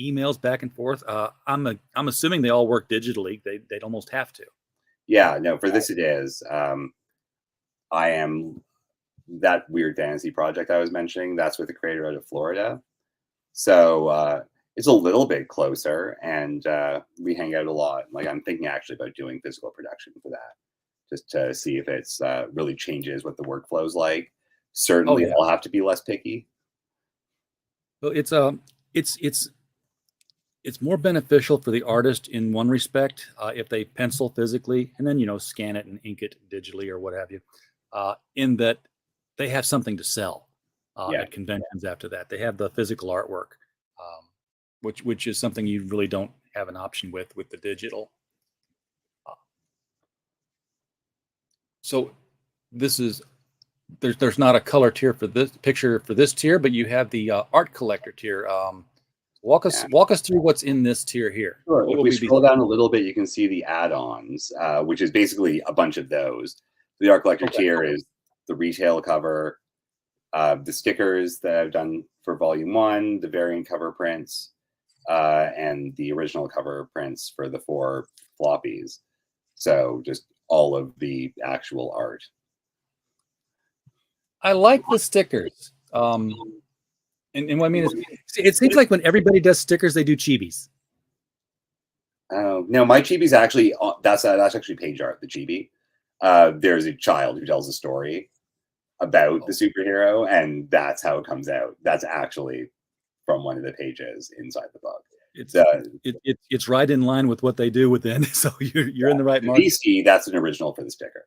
emails back and forth. I'm assuming they all work digitally. They'd almost have to. Yeah, no, for this it is. I am that weird fantasy project I was mentioning. That's with the creator out of Florida, so it's a little bit closer, and we hang out a lot. I'm thinking actually about doing physical production for that, just to see if it's really changes what the workflow's like. Certainly, I'll have to be less picky. Well, it's more beneficial for the artist in one respect if they pencil physically and then scan it and ink it digitally or what have you. In that they have something to sell at conventions. After that, they have the physical artwork, which is something you really don't have an option with the digital. So this is there's not a color tier for this picture for this tier, but you have the art collector tier. Walk us through what's in this tier here. Sure. If we scroll down a little bit, you can see the add-ons, which is basically a bunch of those. The art collector tier is the retail cover, the stickers that I've done for volume 1, the variant cover prints, and the original cover prints for the 4 floppies. So just all of the actual art. I like the stickers. And what I mean is, it seems like when everybody does stickers, they do chibis. Oh no, my chibi's actually that's actually page art. The chibi. There's a child who tells a story about the superhero, and that's how it comes out. That's actually from one of the pages inside the book. It's right in line with what they do within, so you're in the right market. VC, that's an original for the sticker.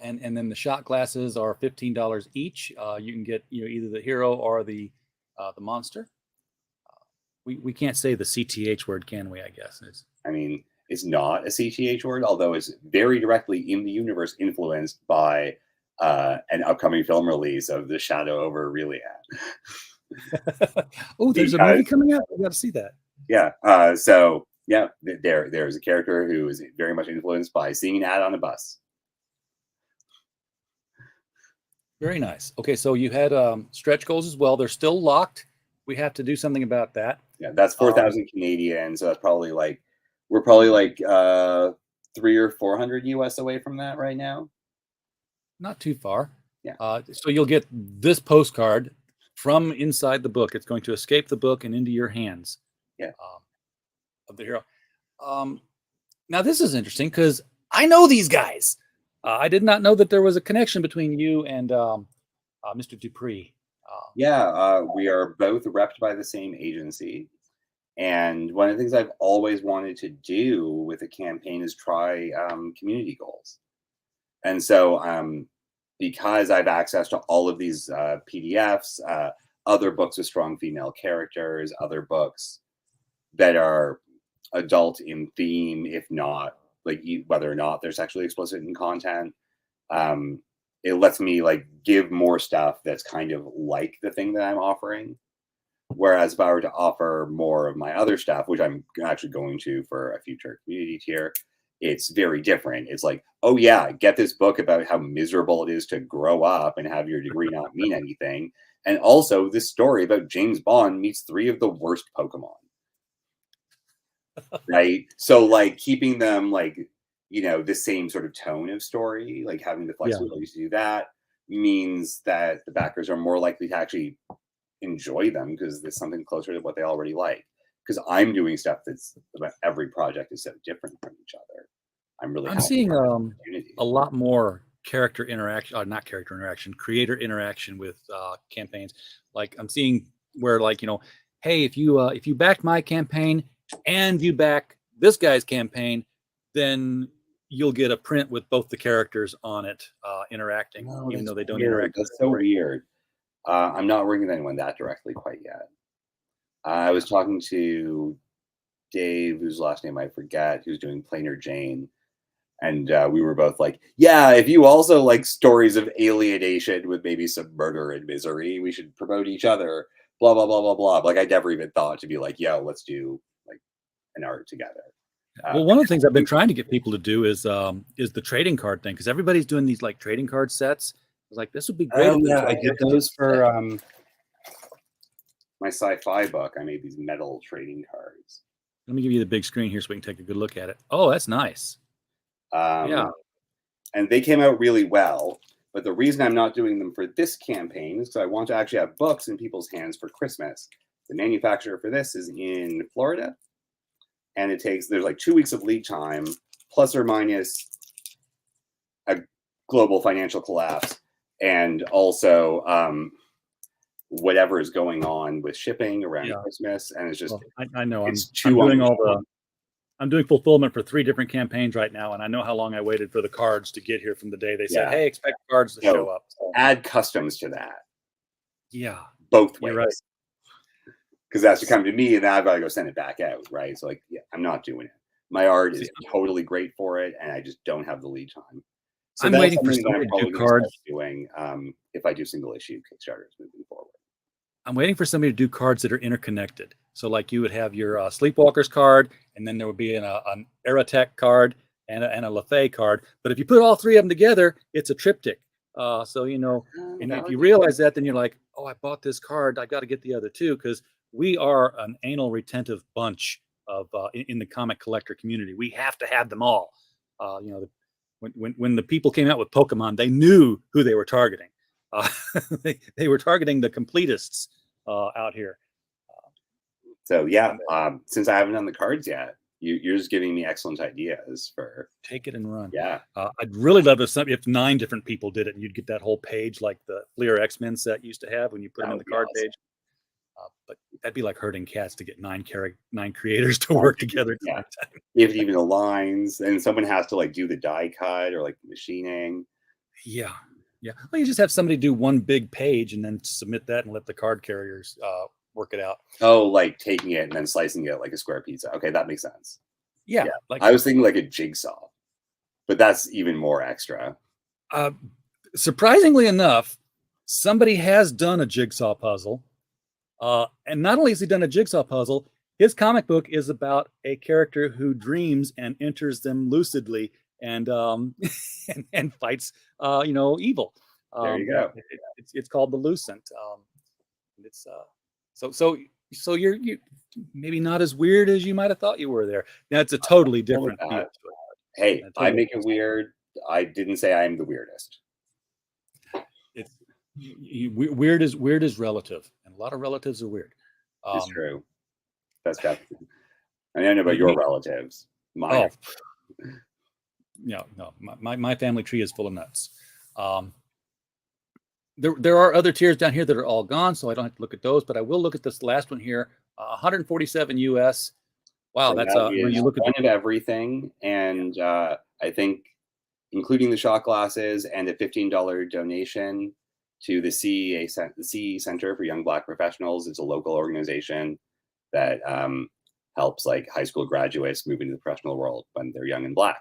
And then the shot glasses are $15 each. You can get either the hero or the monster. We can't say the CTH word, can we? I guess it's not a CTH word, although it's very directly in the universe influenced by an upcoming film release of The Shadow over Aurelia. Oh, there's a movie coming out. I got to see that. Yeah. So yeah, there's a character who is very much influenced by seeing an ad on a bus. Very nice. Okay, so you had stretch goals as well. They're still locked. We have to do something about that. Yeah, that's 4,000 Canadian. So that's probably like, we're probably like 300 or 400 US away from that right now. Not too far. Yeah. So you'll get this postcard from inside the book. It's going to escape the book and into your hands. Yeah. Of the hero. Now this is interesting because I know these guys. I did not know that there was a connection between you and Mr. Dupree. Yeah, we are both repped by the same agency. And one of the things I've always wanted to do with a campaign is try community goals. And so because I have access to all of these PDFs, other books with strong female characters, other books that are adult in theme, if not like whether or not they're sexually explicit in content, it lets me like give more stuff that's kind of like the thing that I'm offering. Whereas if I were to offer more of my other stuff, which I'm actually going to for a future community tier, it's very different. It's like, oh yeah, get this book about how miserable it is to grow up and have your degree not mean anything. And also this story about James Bond meets 3 of the worst Pokemon. Right? So like keeping them like, the same sort of tone of story, like having the flexibility to do that means that the backers are more likely to actually enjoy them because there's something closer to what they already like. Because I'm doing stuff that's about every project is so different from each other. I'm seeing a lot more character interaction, not character interaction, creator interaction with campaigns. Like I'm seeing where like, hey, if you backed my campaign and you back this guy's campaign, then you'll get a print with both the characters on it interacting, even though they don't interact. That's so weird. I'm not working with anyone that directly quite yet. I was talking to Dave, whose last name I forget, who's doing Plainer Jane. And we were both like, yeah, if you also like stories of alienation with maybe some murder and misery, we should promote each other, blah, blah, blah, blah, blah. Like I never even thought to be like, yo, let's do like an art together. Well, one of the things I've been trying to get people to do is the trading card thing, because everybody's doing these like trading card sets. I was like, this would be great. Oh, yeah, I did those for my sci-fi book. I made these metal trading cards. Let me give you the big screen here so we can take a good look at it. Oh, that's nice. Yeah. And they came out really well. But the reason I'm not doing them for this campaign is because I want to actually have books in people's hands for Christmas. The manufacturer for this is in Florida. And there's like 2 weeks of lead time, plus or minus a global financial collapse. And also whatever is going on with shipping around Christmas. And it's just, I know I'm doing fulfillment for 3 different campaigns right now. And I know how long I waited for the cards to get here from the day they said, hey, expect cards to show up. So, add customs to that. Yeah. Both ways. You're right. Because that's to come to me and then I've got to go send it back out. Right. So like, I'm not doing it. My art is totally great for it. And I just don't have the lead time. So I'm waiting for somebody to do cards. Doing if I do single issue Kickstarters moving forward. I'm waiting for somebody to do cards that are interconnected. So like you would have your Sleepwalkers card, and then there would be an Aerotech card and a Lefay card. But if you put all 3 of them together, it's a triptych. So, if you realize that, then you're like, oh, I bought this card. I got to get the other 2 because we are an anal retentive bunch of in the comic collector community. We have to have them all. When the people came out with Pokemon, they knew who they were targeting. They were targeting the completists out here. So yeah, since I haven't done the cards yet, you're just giving me excellent ideas for take it and run. Yeah, I'd really love if 9 different people did it, and you'd get that whole page like the Fleer X-Men set used to have when you put them in the card page. But that'd be like herding cats to get 9 creators to work together. Yeah, if even the lines, and someone has to like do the die cut or like machining. Yeah. Yeah. Well, you just have somebody do one big page and then submit that and let the card carriers work it out. Oh, like taking it and then slicing it like a square pizza. Okay, that makes sense. Yeah. Like I was thinking like a jigsaw, but that's even more extra. Surprisingly enough, somebody has done a jigsaw puzzle. And not only has he done a jigsaw puzzle, his comic book is about a character who dreams and enters them lucidly and and fights evil. There you go. It's called The Lucent. It's so So you're maybe not as weird as you might have thought you were there. That's a totally different feel to it. Hey, That I totally make it weird. I didn't say I'm the weirdest. It's weird is relative, and a lot of relatives are weird. It's true. That's definitely. I don't know about we- your we- relatives. Mine. Oh, no. My family tree is full of nuts. There are other tiers down here that are all gone, so I don't have to look at those. But I will look at this last one here, 147 US. Wow, So that's that when is you look at one of everything, and I think, including the shot glasses and a $15 donation to the CE Center for Young Black Professionals. It's a local organization that helps like high school graduates move into the professional world when they're young and Black.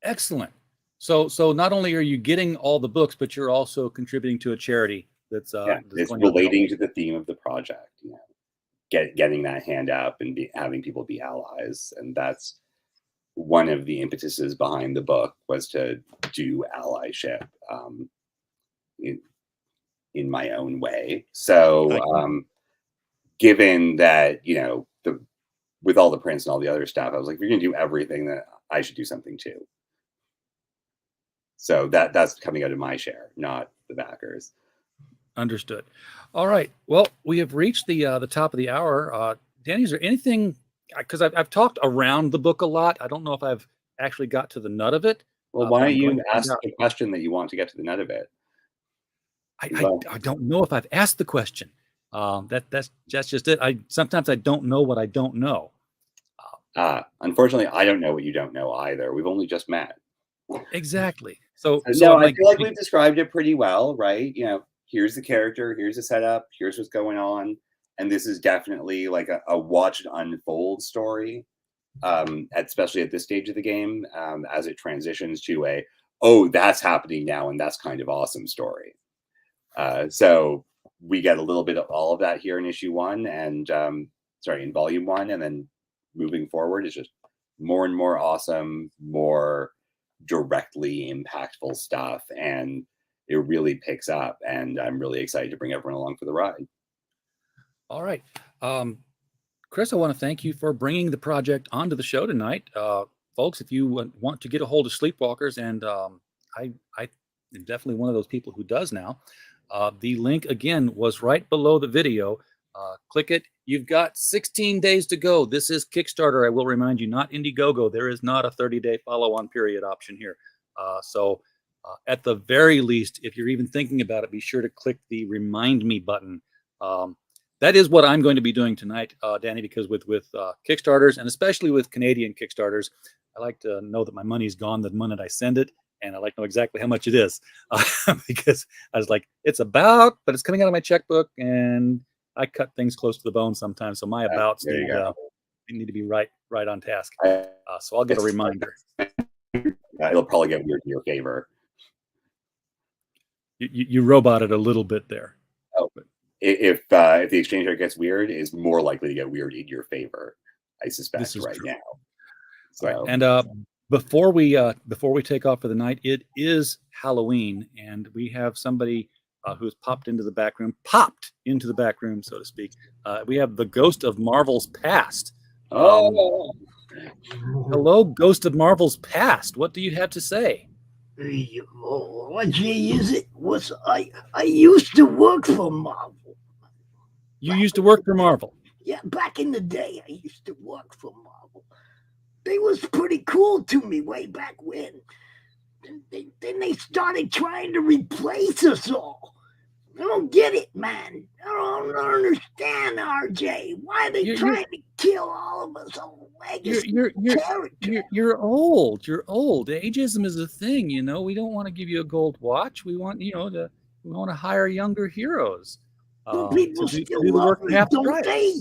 excellent. So not only are you getting all the books, but you're also contributing to a charity that's It's going out relating to the theme of the project. You know, getting that hand up and having people be allies, and that's one of the impetuses behind the book, was to do allyship in my own way. So given that, you know, with all the prints and all the other stuff, I was like, if you're gonna do everything, then I should do something too. So that's coming out of my share, not the backers. Understood. All right. Well, we have reached the top of the hour. Danny, is there anything? Because I've talked around the book a lot. I don't know if I've actually got to the nut of it. Well, why but don't I'm going you to find ask out. the question that you want to get to the nut of it? I don't know if I've asked the question. That's just it. Sometimes I don't know what I don't know. Unfortunately, I don't know what you don't know either. We've only just met. Exactly. So No, am I feel like we've described it pretty well, right? You know, here's the character, here's the setup, here's what's going on, and this is definitely like a watch it unfold story, especially at this stage of the game, as it transitions to that's happening now and that's kind of awesome story. So we get a little bit of all of that here in issue 1, and in volume 1, and then moving forward is just more and more awesome, more directly impactful stuff, and it really picks up, and I'm really excited to bring everyone along for the ride. All right. Chris, I want to thank you for bringing the project onto the show tonight. Folks, if you want to get a hold of Sleepwalkers, and I am definitely one of those people who does now, the link again was right below the video. Click it. You've got 16 days to go. This is Kickstarter, I will remind you, not Indiegogo. There is not a 30-day follow-on period option here. So at the very least, if you're even thinking about it, be sure to click the Remind Me button. That is what I'm going to be doing tonight, Danny, because with Kickstarters, and especially with Canadian Kickstarters, I like to know that my money's gone the minute I send it, and I like to know exactly how much it is, because I was like, it's but it's coming out of my checkbook, and I cut things close to the bone sometimes, so my abouts need to be right on task. So I'll get a reminder. It'll probably get weird in your favor. You roboted a little bit there. Oh, if the exchange rate gets weird, it's more likely to get weird in your favor, I suspect, right now. So right. And before we take off for the night, it is Halloween, and we have somebody who's popped into the back room, so to speak. We have the Ghost of Marvel's Past. Hello, Ghost of Marvel's Past. What do you have to say? What day is it? I used to work for Marvel. You used to work for Marvel? Yeah, back in the day, I used to work for Marvel. They was pretty cool to me way back when. Then they started trying to replace us all. I don't get it, man. I don't understand, RJ. Why are they trying to kill all of us old legacy characters? You're old. You're old. Ageism is a thing, you know. We don't want to give you a gold watch. We want, we want to hire younger heroes. But people to still do the work love me, don't they?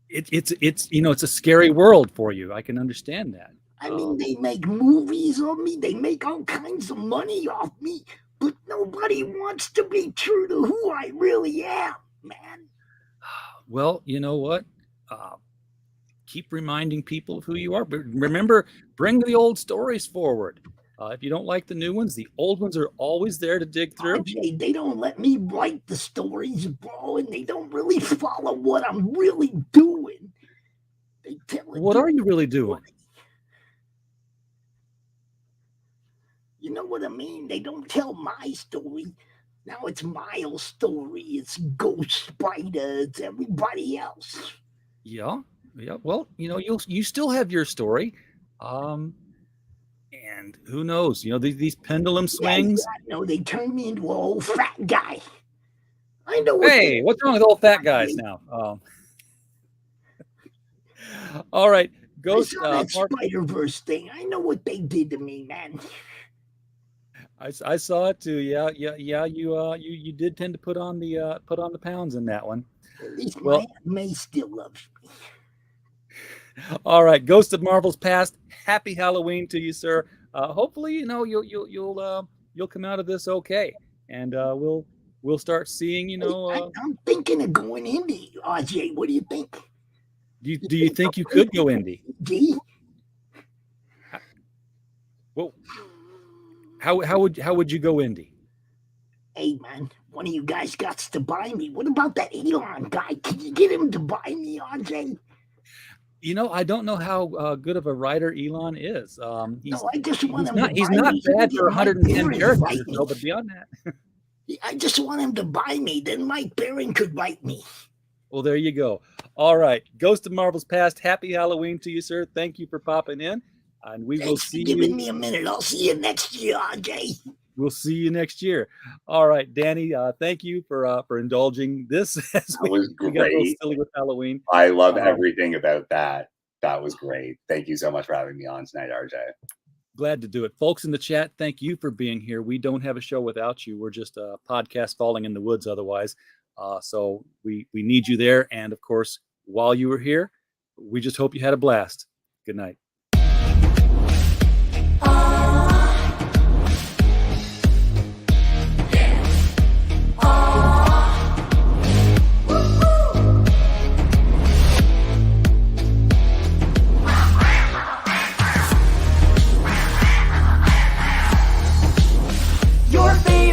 It's it's a scary world for you. I can understand that. I mean, they make movies of me. They make all kinds of money off me, but nobody wants to be true to who I really am, man. Well, you know what? Keep reminding people of who you are. But remember, bring the old stories forward. If you don't like the new ones, the old ones are always there to dig through. RJ, they don't let me write the stories, bro, and they don't really follow what I'm really doing. They tell it. What are you really doing? You know what I mean? They don't tell my story. Now it's Miles' story. It's Ghost Spider. It's everybody else. Yeah. Well, you still have your story. And who knows? These pendulum swings. Yeah, I know they turned me into an old fat guy. I know. Hey, what's wrong with old fat guys now? All right, Ghost. That Spider-Verse thing. I know what they did to me, man. I saw it too. Yeah. You did tend to put on the pounds in that one. At least my Aunt May still loves me. All right, Ghost of Marvel's Past. Happy Halloween to you, sir. Hopefully, you'll come out of this okay, and we'll start seeing. I'm thinking of going indie, RJ. What do you think? Do you think you could go indie? Well, how would you go indie? Hey man, one of you guys got to buy me. What about that Elon guy? Can you get him to buy me, RJ? I don't know how good of a writer Elon is. I just want him. He's not bad for 110 characters, though. But beyond that, I just want him to buy me. Then Mike Barron could write me. Well, there you go. All right, Ghost of Marvel's Past. Happy Halloween to you, sir. Thank you for popping in, and we will see you. Giving me a minute. I'll see you next year, RJ. We'll see you next year. All right, Danny. Thank you for indulging this. That was great. We got a little silly with Halloween. I love everything about that. That was great. Thank you so much for having me on tonight, RJ. Glad to do it. Folks in the chat, thank you for being here. We don't have a show without you. We're just a podcast falling in the woods otherwise. So we need you there. And of course, while you were here, we just hope you had a blast. Good night.